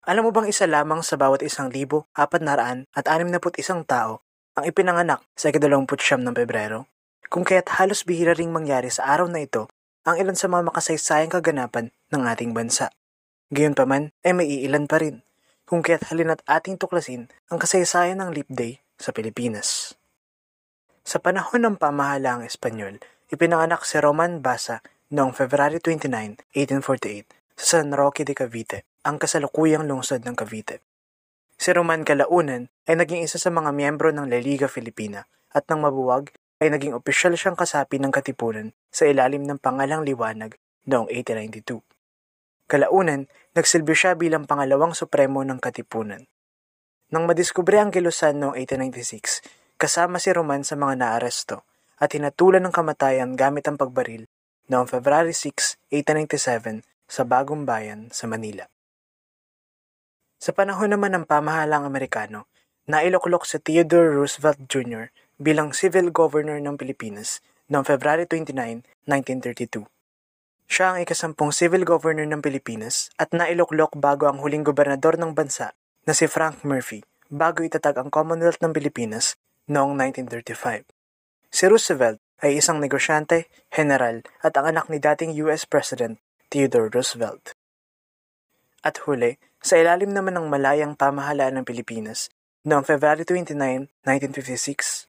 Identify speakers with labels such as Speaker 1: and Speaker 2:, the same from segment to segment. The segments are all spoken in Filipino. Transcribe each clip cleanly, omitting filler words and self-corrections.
Speaker 1: Alam mo bang isa lamang sa bawat 1,461 tao ang ipinanganak sa 29 ng Pebrero? Kung kaya't halos bihira ring mangyari sa araw na ito ang ilan sa mga makasaysayang kaganapan ng ating bansa. Gayunpaman ay may iilan pa rin, kung kaya't halina't ating tuklasin ang kasaysayan ng Leap Day sa Pilipinas. Sa panahon ng pamahalaang Espanyol, ipinanganak si Roman Basa noong February 29, 1848 sa San Roque de Cavite, ang kasalukuyang lungsod ng Cavite. Si Roman kalaunan ay naging isa sa mga miyembro ng La Liga Filipina at nang mabuwag ay naging opisyal siyang kasapi ng Katipunan sa ilalim ng Pangalang Liwanag noong 1892. Kalaunan, nagsilbi siya bilang pangalawang supremo ng Katipunan. Nang madiskubre ang kilusan noong 1896, kasama si Roman sa mga naaresto at hinatulan ng kamatayan gamit ang pagbaril noong February 6, 1897 sa Bagong Bayan sa Manila. Sa panahon naman ng pamahalang Amerikano, nailoklok si Theodore Roosevelt Jr. bilang Civil Governor ng Pilipinas noong February 29, 1932. Siya ang ikasampung Civil Governor ng Pilipinas at nailoklok bago ang huling gobernador ng bansa na si Frank Murphy bago itatag ang Commonwealth ng Pilipinas noong 1935. Si Roosevelt ay isang negosyante, general at ang anak ni dating US President Theodore Roosevelt. At huli, sa ilalim naman ng malayang pamahalaan ng Pilipinas, noong February 29, 1956,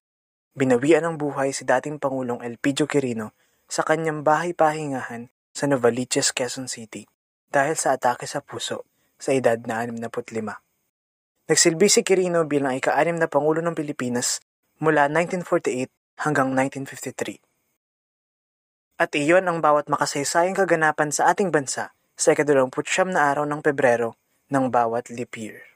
Speaker 1: binawian ng buhay si dating Pangulong Elpidio Quirino sa kanyang bahay-pahingahan sa Novaliches, Quezon City dahil sa atake sa puso sa edad na 65. Nagsilbi si Quirino bilang ika-6 na Pangulo ng Pilipinas mula 1948 hanggang 1953. At iyon ang bawat makasaysayang kaganapan sa ating bansa sa 29 na araw ng Pebrero ng bawat leap year.